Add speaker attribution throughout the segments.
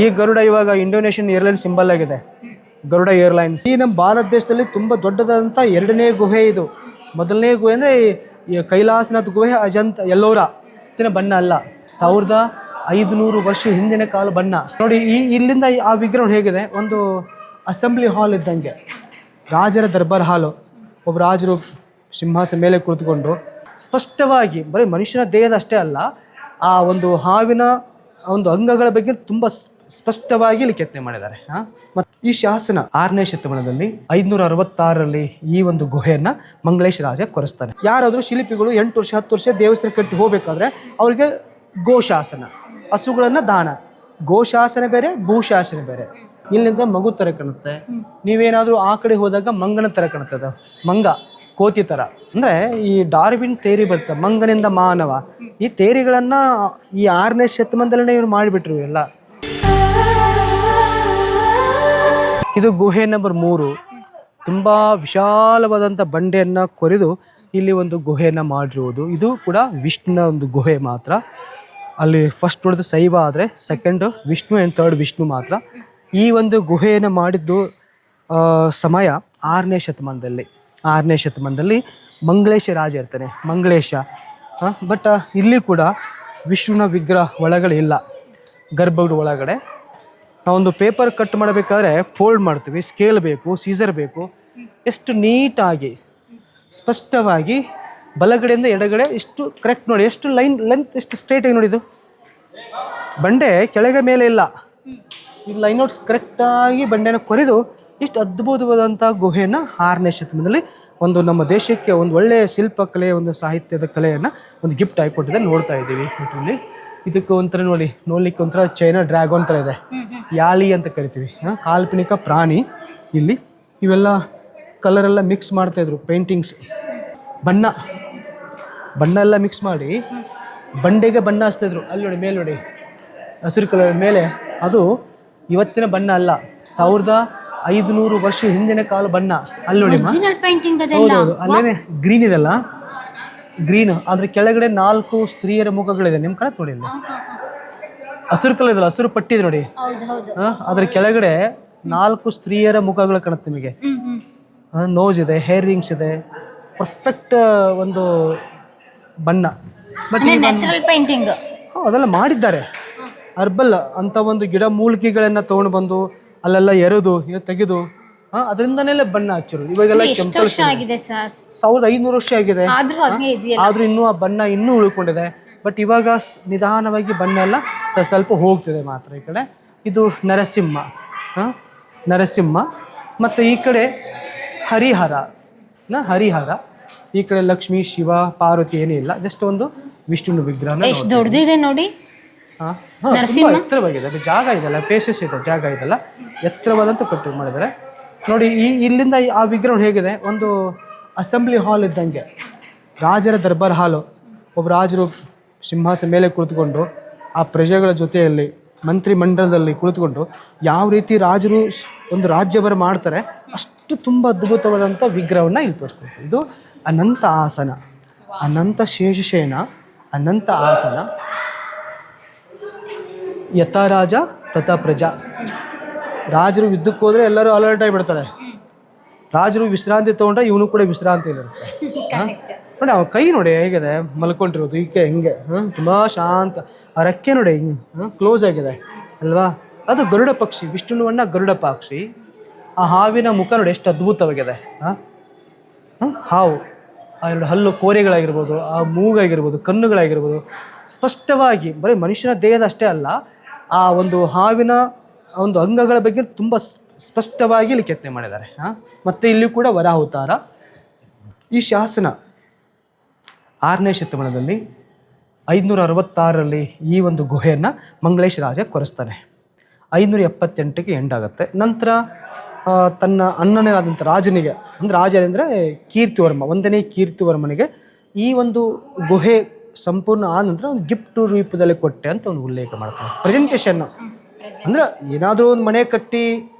Speaker 1: ಈ ಗರುಡ ಇವಾಗ Indonesian airline symbol ಆಗಿದೆ, ಗರುಡ ಏರ್ಲೈನ್ಸ್. ಈ ನಮ್ಮ ಭಾರತ ದೇಶದಲ್ಲಿ ತುಂಬ ದೊಡ್ಡದಾದಂಥ ಎರಡನೇ ಗುಹೆ ಇದು. ಮೊದಲನೇ ಗುಹೆ ಅಂದರೆ ಈ ಕೈಲಾಸನಾಥ್ ಗುಹೆ, ಅಜಂತ, ಎಲ್ಲೋರ. ಇದನ್ನ ಬಣ್ಣ ಅಲ್ಲ, 1500 ವರ್ಷ ಹಿಂದಿನ ಕಾಲ ಬಣ್ಣ ನೋಡಿ. ಇಲ್ಲಿಂದ ಆ ವಿಗ್ರಹ ಹೇಗಿದೆ, ಒಂದು ಅಸೆಂಬ್ಲಿ ಹಾಲ್ ಇದ್ದಂಗೆ, ರಾಜರ ದರ್ಬಾರ್ ಹಾಲು. ಒಬ್ಬ ರಾಜರು ಸಿಂಹಾಸನ ಮೇಲೆ ಕುಳಿತುಕೊಂಡು ಸ್ಪಷ್ಟವಾಗಿ ಬರೀ ಮನುಷ್ಯನ ದೇಹದ ಅಷ್ಟೇ ಅಲ್ಲ, ಆ ಒಂದು ಹಾವಿನ ಒಂದು ಅಂಗಗಳ ಬಗ್ಗೆ ತುಂಬ ಸ್ಪಷ್ಟವಾಗಿ ಇಲ್ಲಿ ಕೆತ್ತನೆ ಮಾಡಿದ್ದಾರೆ. ಮತ್ತು ಈ ಶಾಸನ 6ನೇ ಶತಮಾನದಲ್ಲಿ 566ರಲ್ಲಿ ಈ ಒಂದು ಗುಹೆಯನ್ನ ಮಂಗಳೇಶ ರಾಜ ಕೊರೆಸ್ತಾನೆ. ಯಾರಾದರೂ ಶಿಲ್ಪಿಗಳು 8 ವರ್ಷ 10 ವರ್ಷ ದೇವಸ್ಥಾನ ಕಟ್ಟಿ ಹೋಗ್ಬೇಕಾದ್ರೆ ಅವರಿಗೆ ಗೋಶಾಸನ, ಹಸುಗಳನ್ನ ದಾನ. ಗೋಶಾಸನ ಬೇರೆ, ಭೂಶಾಸನ ಬೇರೆ. ಇಲ್ಲಿಂದ ಮಗು ತರ ಕಾಣುತ್ತೆ. ನೀವೇನಾದ್ರೂ ಆ ಕಡೆ ಹೋದಾಗ ಮಂಗನ ತರ ಕಾಣುತ್ತದೆ, ಮಂಗ ಕೋತಿ ತರ. ಅಂದ್ರೆ ಈ ಡಾರ್ವಿನ್ ಥೇರಿ ಬರುತ್ತೆ, ಮಂಗನಿಂದ ಮಾನವ. ಈ ಥೇರಿಗಳನ್ನ ಈ 6ನೇ ಶತಮಾನದಲ್ಲೇ ಇವ್ರು ಮಾಡಿಬಿಟ್ರು ಎಲ್ಲ. ಇದು ಗುಹೆ ನಂಬರ್ 3. ತುಂಬಾ ವಿಶಾಲವಾದಂಥ ಬಂಡೆಯನ್ನ ಕೊರೆದು ಇಲ್ಲಿ ಒಂದು ಗುಹೆಯನ್ನ ಮಾಡಿರುವುದು. ಇದು ಕೂಡ ವಿಷ್ಣುನ ಒಂದು ಗುಹೆ ಮಾತ್ರ. ಅಲ್ಲಿ ಫಸ್ಟ್ ನೋಡಿದ ಶೈವ ಆದರೆ second Vishnu and third Vishnu ಮಾತ್ರ. ಈ ಒಂದು ಗುಹೆಯನ್ನು ಮಾಡಿದ್ದು ಸಮಯ 6ನೇ ಶತಮಾನದಲ್ಲಿ. 6ನೇ ಶತಮಾನದಲ್ಲಿ ಮಂಗಳೇಶ ರಾಜ ಇರ್ತಾನೆ, ಮಂಗಳೇಶ. ಬಟ್ ಇಲ್ಲಿ ಕೂಡ ವಿಷ್ಣುನ ವಿಗ್ರಹ ಒಳಗಡೆ ಇಲ್ಲ, ಗರ್ಭಗುಡಿ ಒಳಗಡೆ. ನಾವೊಂದು ಪೇಪರ್ ಕಟ್ ಮಾಡಬೇಕಾದ್ರೆ ಫೋಲ್ಡ್ ಮಾಡ್ತೀವಿ, ಸ್ಕೇಲ್ ಬೇಕು, ಸೀಸರ್ ಬೇಕು. ಎಷ್ಟು ನೀಟಾಗಿ ಸ್ಪಷ್ಟವಾಗಿ ಬಲಗಡೆಯಿಂದ ಎಡಗಡೆ ಇಷ್ಟು ಕರೆಕ್ಟ್ ನೋಡಿ, ಎಷ್ಟು ಲೆಂತ್ ಎಷ್ಟು ಸ್ಟ್ರೇಟಾಗಿ ನೋಡಿದ್ದು. ಬಂಡೆ ಕೆಳಗೆ ಮೇಲೆ ಇಲ್ಲ, ಈ ಲೈನ್ಔಟ್ಸ್ ಕರೆಕ್ಟಾಗಿ ಬಂಡೆನ ಕೊರೆದು ಇಷ್ಟು ಅದ್ಭುತವಾದಂಥ ಗುಹೆಯನ್ನು 6ನೇ ಶತಮಾನದಲ್ಲಿ ಒಂದು ನಮ್ಮ ದೇಶಕ್ಕೆ ಒಂದು ಒಳ್ಳೆಯ ಶಿಲ್ಪಕಲೆ, ಒಂದು ಸಾಹಿತ್ಯದ ಕಲೆಯನ್ನು ಒಂದು ಗಿಫ್ಟ್ ಆಗಿ ಕೊಟ್ಟಿದೆ, ನೋಡ್ತಾ ಇದ್ದೀವಿ ಇದರಲ್ಲಿ. ಇದಕ್ಕೆ ಒಂಥರ ನೋಡಿ, ನೋಡ್ಲಿಕ್ಕೆ ಒಂಥರ ಚೈನಾ ಡ್ರ್ಯಾಗೋನ್ ಥರ ಇದೆ, ಯಾಳಿ ಅಂತ ಕರಿತೀವಿ, ಕಾಲ್ಪನಿಕ ಪ್ರಾಣಿ. ಇಲ್ಲಿ ಇವೆಲ್ಲ ಕಲರೆಲ್ಲ ಮಿಕ್ಸ್ ಮಾಡ್ತಾಯಿದ್ರು, ಪೇಂಟಿಂಗ್ಸ್, ಬಣ್ಣ ಎಲ್ಲ ಮಿಕ್ಸ್ ಮಾಡಿ ಬಂಡೆಗೆ ಬಣ್ಣ ಹಚ್ತಾಯಿದ್ರು. ಅಲ್ಲಿ ನೋಡಿ ಮೇಲೆ ನೋಡಿ, ಹಸಿರು ಕಲರ್ ಮೇಲೆ. ಅದು ಇವತ್ತಿನ ಬಣ್ಣ ಅಲ್ಲ, 1500 ವರ್ಷ ಹಿಂದಿನ ಕಾಲ ಬಣ್ಣ. ಅಲ್ಲಿ ನೋಡಿ, ಹೌದೌದು, ಅಲ್ಲೇನೆ ಗ್ರೀನ್ ಇದೆಲ್ಲ, ಗ್ರೀನ್. ಅದ್ರ ಕೆಳಗಡೆ 4 ಸ್ತ್ರೀಯರ ಮುಖಗಳಿದೆ. ನಿಮ್ಮ ಕಡೆ ನೋಡಿ, ಇಲ್ಲಿ ಹಸಿರು ಕಲರ್ ಇದಲ್ಲ, ಹಸಿರು ಪಟ್ಟಿ ಇದೆ ನೋಡಿ, ಅದ್ರ ಕೆಳಗಡೆ 4 ಸ್ತ್ರೀಯರ ಮುಖಗಳು ಕಾಣುತ್ತೆ ನಿಮಗೆ. ನೋಸ್ ಇದೆ, ಹೇರ್ ರಿಂಗ್ಸ್ ಇದೆ, ಪರ್ಫೆಕ್ಟ್ ಒಂದು ಬಣ್ಣ. ಬಟ್ ಅದೆಲ್ಲ ಮಾಡಿದ್ದಾರೆ. ಅರ್ಬಲ್ ಅಂತ ಒಂದು ಗಿಡ ಮೂಲಿಕೆಗಳನ್ನ ತಗೊಂಡು ಬಂದು ಅಲ್ಲೆಲ್ಲ ಎರೆದು ತೆಗೆದು ಅದರಿಂದನೇ ಬಣ್ಣ ಹಚ್ಚಿರೋದು. ಇವಾಗೆಲ್ಲ ಕೆಂಪಲ್ 1500 ವರ್ಷ ಆಗಿದೆ, ಆದ್ರೂ ಇನ್ನೂ ಆ ಬಣ್ಣ ಇನ್ನೂ ಉಳ್ಕೊಂಡಿದೆ. ಬಟ್ ಇವಾಗ ನಿಧಾನವಾಗಿ ಬಣ್ಣ ಎಲ್ಲ ಸ್ವಲ್ಪ ಹೋಗ್ತಿದೆ ಮಾತ್ರ. ಈ ಕಡೆ ಇದು ನರಸಿಂಹ, ಮತ್ತು ಈ ಕಡೆ ಹರಿಹರ. ಈ ಕಡೆ ಲಕ್ಷ್ಮಿ, ಶಿವ, ಪಾರ್ವತಿ ಏನೂ ಇಲ್ಲ, ಜಸ್ಟ್ ಒಂದು ವಿಷ್ಣುನ ವಿಗ್ರಹ.
Speaker 2: ದೊಡ್ಡದಿದೆ ನೋಡಿ,
Speaker 1: ಎತ್ತರವಾಗಿದೆ, ಜಾಗ ಇದೆಲ್ಲ, ಫೇಸಸ್ ಇದೆ, ಜಾಗ ಇದೆಲ್ಲ ಎತ್ತರವಾದಂತ ಕಟ್ಟು ಮಾಡಿದ್ದಾರೆ ನೋಡಿ. ಇಲ್ಲಿಂದ ಆ ವಿಗ್ರಹ ಹೇಗಿದೆ, ಒಂದು ಅಸೆಂಬ್ಲಿ ಹಾಲ್ ಇದ್ದಂಗೆ, ರಾಜರ ದರ್ಬಾರ್ ಹಾಲು. ಒಬ್ಬ ರಾಜರು ಸಿಂಹಾಸನ ಮೇಲೆ ಕುಳಿತುಕೊಂಡು ಆ ಪ್ರಜೆಗಳ ಜೊತೆಯಲ್ಲಿ ಮಂತ್ರಿ ಮಂಡಲದಲ್ಲಿ ಕುಳಿತುಕೊಂಡು ಯಾವ ರೀತಿ ರಾಜರು ಒಂದು ರಾಜ್ಯಭರ ಮಾಡ್ತಾರೆ ಅಷ್ಟು ತುಂಬ ಅದ್ಭುತವಾದಂಥ ವಿಗ್ರಹವನ್ನು ಇಲ್ಲಿ ತೋರಿಸ್ಕೊಳ್ತೀವಿ. ಇದು ಅನಂತ ಆಸನ, ಅನಂತ ಶೇಷಶಯನ, ಅನಂತ ಆಸನ. ಯಥಾ ರಾಜ ತಥಾ ಪ್ರಜಾ. ರಾಜರು ಯುದ್ಧಕ್ಕೆ ಹೋದರೆ ಎಲ್ಲರೂ ಅಲರ್ಟ್ ಆಗಿಬಿಡ್ತಾರೆ. ರಾಜರು ವಿಶ್ರಾಂತಿ ತೊಗೊಂಡ್ರೆ ಇವನು ಕೂಡ ವಿಶ್ರಾಂತಿ ಇರುತ್ತೆ. ನೋಡಿ ಅವ ಕೈ ನೋಡಿ ಹೇಗಿದೆ ಮಲ್ಕೊಂಡಿರೋದು, ಈಕೆ ಹಿಂಗೆ ತುಂಬ ಶಾಂತ. ಆ ರೆಕ್ಕೆ ನೋಡಿ ಹಿಂಗೆ ಕ್ಲೋಸ್ ಆಗಿದೆ ಅಲ್ವಾ. ಅದು ಗರುಡ ಪಕ್ಷಿ, ವಿಷ್ಣುವನ್ನ ಗರುಡ ಪಕ್ಷಿ. ಆ ಹಾವಿನ ಮುಖ ನೋಡಿ ಎಷ್ಟು ಅದ್ಭುತವಾಗಿದೆ. ಹಾವು, ಆ ಎರಡು ಹಲ್ಲು ಕೋರೆಗಳಾಗಿರ್ಬೋದು, ಆ ಮೂಗಾಗಿರ್ಬೋದು, ಕಣ್ಣುಗಳಾಗಿರ್ಬೋದು, ಸ್ಪಷ್ಟವಾಗಿ ಬರೀ ಮನುಷ್ಯನ ದೇಹದ ಅಷ್ಟೇ ಅಲ್ಲ, ಆ ಒಂದು ಹಾವಿನ ಒಂದು ಅಂಗಗಳ ಬಗ್ಗೆ ತುಂಬ ಸ್ಪಷ್ಟವಾಗಿ ಇಲ್ಲಿ ಕೆತ್ತನೆ ಮಾಡಿದ್ದಾರೆ. ಮತ್ತು ಇಲ್ಲಿ ಕೂಡ ವರಾಹುತಾರ. ಈ ಶಾಸನ 6ನೇ ಶತಮಾನದಲ್ಲಿ 566ರಲ್ಲಿ ಈ ಒಂದು ಗುಹೆಯನ್ನು ಮಂಗಳೇಶ ರಾಜ ಕೊರೆಸ್ತಾನೆ. 578ಕ್ಕೆ ಎಂಡ್ ಆಗುತ್ತೆ. ನಂತರ ತನ್ನ ಅಣ್ಣನೇ ಆದಂಥ ರಾಜನಿಗೆ, ಅಂದರೆ ರಾಜ ಅಂದರೆ ಕೀರ್ತಿವರ್ಮ, 1ನೇ ಕೀರ್ತಿವರ್ಮನಿಗೆ ಈ ಒಂದು ಗುಹೆ ಸಂಪೂರ್ಣ ಆದ ನಂತರ ಒಂದು ಗಿಫ್ಟ್ ರೂಪದಲ್ಲಿ ಕೊಟ್ಟೆ ಅಂತ ಒಂದು ಉಲ್ಲೇಖ ಮಾಡ್ತಾನೆ. ಪ್ರೆಸೆಂಟೇಷನ್ನು ಅಂದರೆ ಏನಾದರೂ ಒಂದು ಮನೆ ಕಟ್ಟಿ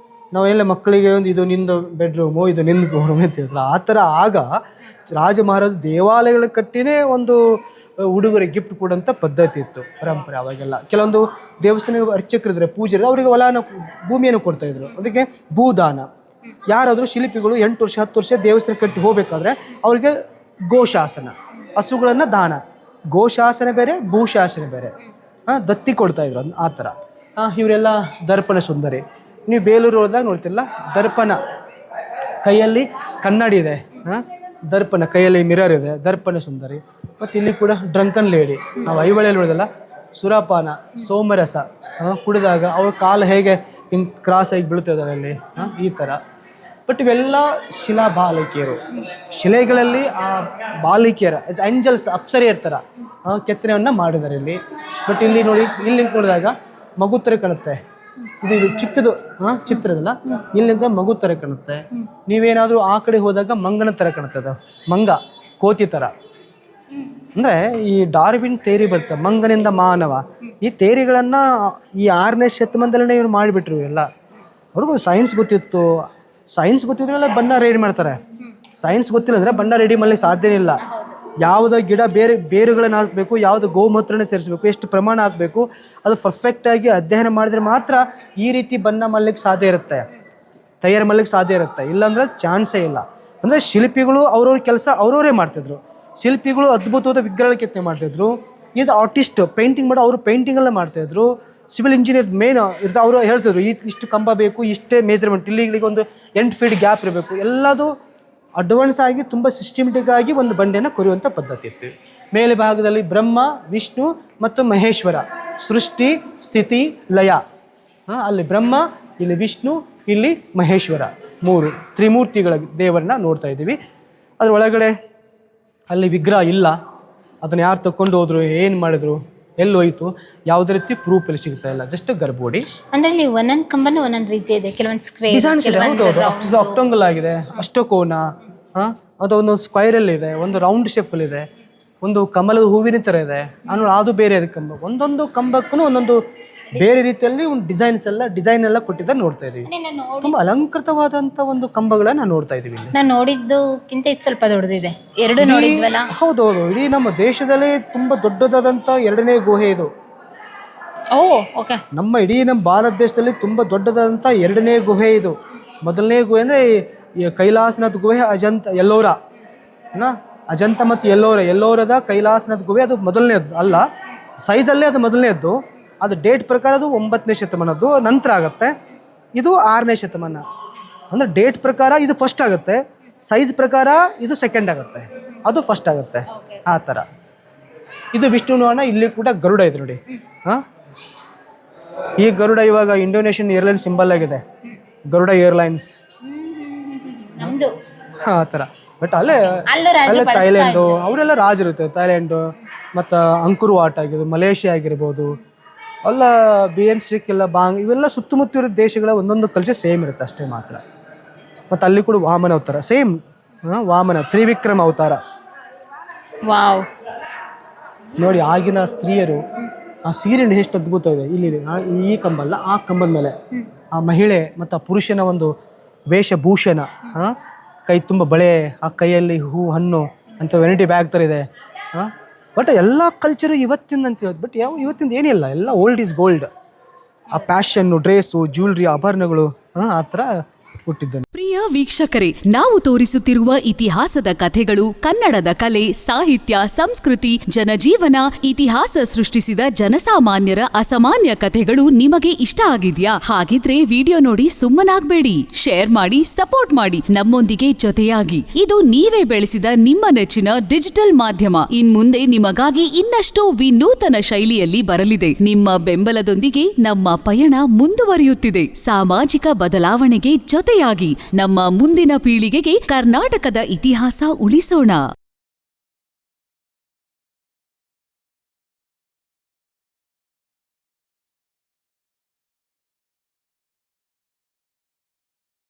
Speaker 1: ನಾವೆಲ್ಲ ಮಕ್ಕಳಿಗೆ ಒಂದು ಇದು ನಿಂದು ಬೆಡ್ರೂಮು, ಇದು ನಿಂದು ರೂಮ್ ಅಂತಿರಲ್ಲ, ಆ ಥರ ಆಗ ರಾಜ ಮಹಾರಾಜ ದೇವಾಲಯಗಳ ಕಟ್ಟಿನೇ ಒಂದು ಉಡುಗೊರೆ ಗಿಫ್ಟ್ ಕೊಡೋಂಥ ಪದ್ಧತಿ ಇತ್ತು, ಪರಂಪರೆ ಅವಾಗೆಲ್ಲ. ಕೆಲವೊಂದು ದೇವಸ್ಥಾನ ಅರ್ಚಕರಿದ್ರೆ ಪೂಜೆ ಅವರಿಗೆ ಹೊಲನ ಭೂಮಿಯನ್ನು ಕೊಡ್ತಾ ಇದ್ರು, ಅದಕ್ಕೆ ಭೂದಾನ. ಯಾರಾದರೂ ಶಿಲ್ಪಿಗಳು 8 ವರ್ಷ 10 ವರ್ಷ ದೇವಸ್ಥಾನ ಕಟ್ಟಿ ಹೋಗ್ಬೇಕಾದ್ರೆ ಅವರಿಗೆ ಗೋಶಾಸನ, ಹಸುಗಳನ್ನು ದಾನ. ಗೋಶಾಸನ ಬೇರೆ, ಭೂಶಾಸನ ಬೇರೆ. ದತ್ತಿ ಕೊಡ್ತಾ ಇದ್ರು ಆ ಥರ. ಇವರೆಲ್ಲ ದರ್ಪಣ ಸುಂದರಿ. ನೀವು ಬೇಲೂರು ಹೋದಾಗ ನೋಡ್ತಿರಲ್ಲ, ದರ್ಪಣ ಕೈಯಲ್ಲಿ ಕನ್ನಡಿ ಇದೆ, ದರ್ಪಣ ಕೈಯಲ್ಲಿ ಮಿರರ್ ಇದೆ, ದರ್ಪಣ ಸುಂದರಿ. ಮತ್ತು ಇಲ್ಲಿ ಕೂಡ ಡ್ರಂಕನ್ ಲೇಡಿ, ನಾವು ಐವಳೆಯಲ್ಲಿ ನೋಡಿದಲ್ಲ, ಸುರಾಪಾನ, ಸೋಮರಸ ಕುಡಿದಾಗ ಅವ್ರ ಕಾಲು ಹೇಗೆ ಹಿಂಗೆ ಕ್ರಾಸ್ ಆಗಿ ಬೀಳ್ತಿದ್ದಾರೆ ಅಲ್ಲಿ, ಈ ಥರ. ಬಟ್ ಇವೆಲ್ಲ ಶಿಲಾ ಬಾಲಿಕೆಯರು. ಶಿಲೆಗಳಲ್ಲಿ ಆ ಬಾಲಿಕೆಯರ ಏಂಜಲ್ಸ್, ಅಪ್ಸರೆ ಇರ್ತಾರ, ಕೆತ್ತನೆಯನ್ನು ಮಾಡಿದ್ದಾರೆ ಇಲ್ಲಿ. ಬಟ್ ಇಲ್ಲಿ ನೋಡಿ, ಇಲ್ಲಿ ನೋಡಿದಾಗ ಮಗು ಥರ ಕಾಣುತ್ತೆ. ಇದು ಚಿಕ್ಕದು ಚಿತ್ರದಲ್ಲ, ಇಲ್ಲಿಂದ ಮಗು ಥರ ಕಾಣುತ್ತೆ. ನೀವೇನಾದರೂ ಆ ಕಡೆ ಹೋದಾಗ ಮಂಗನ ಥರ ಕಾಣುತ್ತೆ. ಅದು ಮಂಗ, ಕೋತಿ ಥರ. ಅಂದರೆ ಈ ಡಾರ್ವಿನ್ ಥೇರಿ ಬರುತ್ತೆ, ಮಂಗನಿಂದ ಮಾನವ. ಈ ಥೇರಿಗಳನ್ನು ಈ 6ನೇ ಶತಮಾನದಲ್ಲೇ ಇವ್ರು ಮಾಡಿಬಿಟ್ರು ಎಲ್ಲ. ಅವ್ರಿಗೂ ಸೈನ್ಸ್ ಗೊತ್ತಿತ್ತು. ಸೈನ್ಸ್ ಗೊತ್ತಿದ್ರೆಲ್ಲ ಬಣ್ಣ ರೆಡಿ ಮಾಡ್ತಾರೆ. ಸೈನ್ಸ್ ಗೊತ್ತಿಲ್ಲ ಅಂದರೆ ಬಣ್ಣ ರೆಡಿ ಮಾಡಲಿಕ್ಕೆ ಸಾಧ್ಯನೇ ಇಲ್ಲ. ಯಾವುದೋ ಗಿಡ ಬೇರುಗಳನ್ನು ಹಾಕಬೇಕು, ಯಾವುದು ಗೋಮೂತ್ರನ ಸೇರಿಸಬೇಕು, ಎಷ್ಟು ಪ್ರಮಾಣ ಹಾಕಬೇಕು, ಅದು ಪರ್ಫೆಕ್ಟಾಗಿ ಅಧ್ಯಯನ ಮಾಡಿದ್ರೆ ಮಾತ್ರ ಈ ರೀತಿ ಬಣ್ಣ ಮಾಡಲಿಕ್ಕೆ ಸಾಧ್ಯ ಇರುತ್ತೆ, ತಯಾರು ಮಾಡಲಿಕ್ಕೆ ಸಾಧ್ಯ ಇರುತ್ತೆ. ಇಲ್ಲಾಂದ್ರೆ ಚಾನ್ಸೇ ಇಲ್ಲ. ಅಂದರೆ ಶಿಲ್ಪಿಗಳು ಅವ್ರವ್ರ ಕೆಲಸ ಅವ್ರವರೇ ಮಾಡ್ತಿದ್ರು. ಶಿಲ್ಪಿಗಳು ಅದ್ಭುತವಾದ ವಿಗ್ರಹಗಳ ಕೆತ್ತನೆ ಮಾಡ್ತಿದ್ರು. ಇದು ಆರ್ಟಿಸ್ಟ್ ಪೇಂಟಿಂಗ್ ಮಾಡೋ ಅವರು ಪೇಂಟಿಂಗೆಲ್ಲ ಮಾಡ್ತಾಯಿದ್ರು. ಸಿವಿಲ್ ಇಂಜಿನಿಯರ್ ಮೇನ್ ಇರ್ತಾ ಅವರು ಹೇಳ್ತಿದ್ರು, ಇಷ್ಟು ಕಂಬ ಬೇಕು, ಇಷ್ಟೇ ಮೆಜರ್ಮೆಂಟ್, ಇಲ್ಲಿಗೆ ಒಂದು 8 ಫೀಟ್ ಗ್ಯಾಪ್ ಇರಬೇಕು. ಎಲ್ಲದು ಅಡ್ವಾನ್ಸ್ ಆಗಿ ತುಂಬ ಸಿಸ್ಟಮೆಟಿಕ್ ಆಗಿ ಒಂದು ಬಂಡೆಯನ್ನು ಕೊರೆಯುವಂಥ ಪದ್ಧತಿ ಇತ್ತು. ಮೇಲೆ ಭಾಗದಲ್ಲಿ ಬ್ರಹ್ಮ, ವಿಷ್ಣು ಮತ್ತು ಮಹೇಶ್ವರ, ಸೃಷ್ಟಿ ಸ್ಥಿತಿ ಲಯ. ಅಲ್ಲಿ ಬ್ರಹ್ಮ, ಇಲ್ಲಿ ವಿಷ್ಣು, ಇಲ್ಲಿ ಮಹೇಶ್ವರ, 3 ತ್ರಿಮೂರ್ತಿಗಳ ದೇವರನ್ನ ನೋಡ್ತಾ ಇದ್ದೀವಿ. ಅದ್ರ ಒಳಗಡೆ ಅಲ್ಲಿ ವಿಗ್ರಹ ಇಲ್ಲ. ಅದನ್ನು ಯಾರು ತಗೊಂಡು ಹೋದ್ರು, ಏನು ಮಾಡಿದ್ರು, ಎಲ್ಲಿ ಹೋಯ್ತು, ಯಾವುದೇ ರೀತಿ ಪ್ರೂಫ್ ಅಲ್ಲಿ ಸಿಗ್ತಾ ಇಲ್ಲ. ಜಸ್ಟ್ ಗರ್ಭೋಡಿ.
Speaker 2: ಅಂದ್ರೆ ಇಲ್ಲಿ ಒಂದೊಂದು ಕಂಬನೂ ಒಂದೊಂದು ರೀತಿ ಇದೆ. ಕೆಲವೊಂದು
Speaker 1: ಸ್ಕ್ವೇರ್, ಆಕ್ಟಂಗಲ್ ಆಗಿದೆ, ಅಷ್ಟಕೋನ, ಅದು ಒಂದು ಸ್ಕ್ವೈರಲ್ ಇದೆ, ಒಂದು ರೌಂಡ್ ಶೇಪಲ್ಲಿ ಇದೆ, ಒಂದು ಕಮಲದ ಹೂವಿನ ಥರ ಇದೆ. ಅದು ಬೇರೆ ಕಂಬ. ಒಂದೊಂದು ಕಂಬಕ್ಕೂ ಒಂದೊಂದು ಬೇರೆ ರೀತಿಯಲ್ಲಿ ಒಂದು ಡಿಸೈನ್ ಎಲ್ಲ ಕೊಟ್ಟಿದ್ದಾರೆ, ನೋಡ್ತಾ ಇದೀವಿ. ತುಂಬಾ ಅಲಂಕೃತವಾದಂತ ಒಂದು ಕಂಬಗಳನ್ನ ನೋಡ್ತಾ ಇದೀವಿ.
Speaker 2: ನಾನು ನೋಡಿದ್ದಕ್ಕಿಂತ ಇದು ಸ್ವಲ್ಪ ದೊಡ್ಡದಿದೆ. ಎರಡು ನೋಡಿದ್ವಲ್ಲ?
Speaker 1: ಹೌದೌದು. ಇಡೀ ನಮ್ಮ ದೇಶದಲ್ಲಿ ತುಂಬಾ ದೊಡ್ಡದಾದಂತ 2ನೇ ಗುಹೆ ಇದು. ನಮ್ಮ ಭಾರತ ದೇಶದಲ್ಲಿ ತುಂಬಾ ದೊಡ್ಡದಾದಂತ 2ನೇ ಗುಹೆ ಇದು. ಮೊದಲನೇ ಗುಹೆ ಅಂದ್ರೆ ಕೈಲಾಸನಾಥ್ ಗುಹೆ, ಎಲ್ಲೋರ ಅಜಂತ ಮತ್ತು ಎಲ್ಲೋರದ ಕೈಲಾಸನಾಥ್ ಗುಹೆ, ಅದು ಮೊದಲನೇದ್ದು ಅಲ್ಲ, ಸೈಜಲ್ಲೇ ಅದು ಮೊದಲನೇದ್ದು. ಅದು ಡೇಟ್ ಪ್ರಕಾರ ಅದು 9ನೇ ಶತಮಾನದ್ದು, ನಂತರ ಆಗುತ್ತೆ. ಇದು 6ನೇ ಶತಮಾನ. ಅಂದ್ರೆ ಡೇಟ್ ಪ್ರಕಾರ ಇದು ಫಸ್ಟ್ ಆಗುತ್ತೆ, ಸೈಜ್ ಪ್ರಕಾರ ಇದು ಸೆಕೆಂಡ್ ಆಗುತ್ತೆ, ಅದು ಫಸ್ಟ್ ಆಗುತ್ತೆ, ಆ ಥರ. ಇದು ವಿಷ್ಣುವರ್ಣ. ಇಲ್ಲಿ ಕೂಡ ಗರುಡ ಇದೆ ನೋಡಿ. ಈ ಗರುಡ ಇವಾಗ ಇಂಡೋನೇಷಿಯನ್ ಏರ್ಲೈನ್ಸ್ ಸಿಂಬಲ್ ಆಗಿದೆ, ಗರುಡ ಏರ್ಲೈನ್ಸ್, ಆ ಥರ. ಬಟ್ ಅಲ್ಲೇ ಥೈಲ್ಯಾಂಡು ಅವರೆಲ್ಲ ರಾಜರಿರುತ್ತೆ. ಥೈಲ್ಯಾಂಡು ಮತ್ತು ಅಂಕುರ್ ವಾಟ್ ಆಗಿರ್ಬೋದು, ಮಲೇಷಿಯಾ ಆಗಿರ್ಬೋದು, ಅಲ್ಲ BMC ಎಲ್ಲ ಬಾಂಗ್, ಇವೆಲ್ಲ ಸುತ್ತಮುತ್ತ ಇರೋ ದೇಶಗಳ ಒಂದೊಂದು ಕಲ್ಚರ್ ಸೇಮ್ ಇರುತ್ತೆ ಅಷ್ಟೇ ಮಾತ್ರ. ಮತ್ತು ಅಲ್ಲಿ ಕೂಡ ವಾಮನ ಅವತಾರ ಸೇಮ್, ವಾಮನ ತ್ರಿವಿಕ್ರಮ ಅವತಾರ.
Speaker 2: ವಾವ್
Speaker 1: ನೋಡಿ, ಆಗಿನ ಸ್ತ್ರೀಯರು ಆ ಸೀರೆ ಎಷ್ಟು ಅದ್ಭುತ ಇದೆ. ಇಲ್ಲಿ ಈ ಕಂಬಲ್ಲ, ಆ ಕಂಬದ ಮೇಲೆ ಆ ಮಹಿಳೆ ಮತ್ತು ಆ ಪುರುಷನ ಒಂದು ವೇಷಭೂಷಣ, ಕೈ ತುಂಬ ಬಳೆ, ಆ ಕೈಯಲ್ಲಿ ಹೂ ಹಣ್ಣು ಅಂತ ವೆನಿಟಿ ಬ್ಯಾಗ್ ಥರ ಇದೆ. ಬಟ್ ಎಲ್ಲ ಕಲ್ಚರು ಇವತ್ತಿಂದ ಅಂತ ಹೇಳೋದು. ಬಟ್ ಇವತ್ತಿಂದ ಏನಿಲ್ಲ, ಎಲ್ಲ ಓಲ್ಡ್ ಈಸ್ ಗೋಲ್ಡ್. ಆ ಪ್ಯಾಷನ್ನು, ಡ್ರೆಸ್ಸು, ಜ್ಯುವೆಲ್ರಿ, ಆಭರಣಗಳು ಆ ಥರ ಹುಟ್ಟಿದ್ದನು.
Speaker 3: ಪ್ರಿಯ ವೀಕ್ಷಕರೇ, ನಾವು ತೋರಿಸುತ್ತಿರುವ ಇತಿಹಾಸದ ಕಥೆಗಳು ಕನ್ನಡದ ಕಲೆ, ಸಾಹಿತ್ಯ, ಸಂಸ್ಕೃತಿ, ಜನಜೀವನ, ಇತಿಹಾಸ ಸೃಷ್ಟಿಸಿದ ಜನಸಾಮಾನ್ಯರ ಅಸಾಮಾನ್ಯ ಕಥೆಗಳು ನಿಮಗೆ ಇಷ್ಟ ಆಗಿದ್ಯಾ? ಹಾಗಿದ್ರೆ ವಿಡಿಯೋ ನೋಡಿ ಸುಮ್ಮನಾಗ್ಬೇಡಿ, ಶೇರ್ ಮಾಡಿ, ಸಪೋರ್ಟ್ ಮಾಡಿ, ನಮ್ಮೊಂದಿಗೆ ಜೊತೆಯಾಗಿ. ಇದು ನೀವೇ ಬೆಳೆಸಿದ ನಿಮ್ಮ ನೆಚ್ಚಿನ ಡಿಜಿಟಲ್ ಮಾಧ್ಯಮ. ಇನ್ಮುಂದೆ ನಿಮಗಾಗಿ ಇನ್ನಷ್ಟು ವಿನೂತನ ಶೈಲಿಯಲ್ಲಿ ಬರಲಿದೆ. ನಿಮ್ಮ ಬೆಂಬಲದೊಂದಿಗೆ ನಮ್ಮ ಪಯಣ ಮುಂದುವರಿಯುತ್ತಿದೆ. ಸಾಮಾಜಿಕ ಬದಲಾವಣೆಗೆ ಜೊತೆಯಾಗಿ ನಮ್ಮ ಮುಂದಿನ ಪೀಳಿಗೆಗೆ ಕರ್ನಾಟಕದ ಇತಿಹಾಸ ಉಳಿಸೋಣ.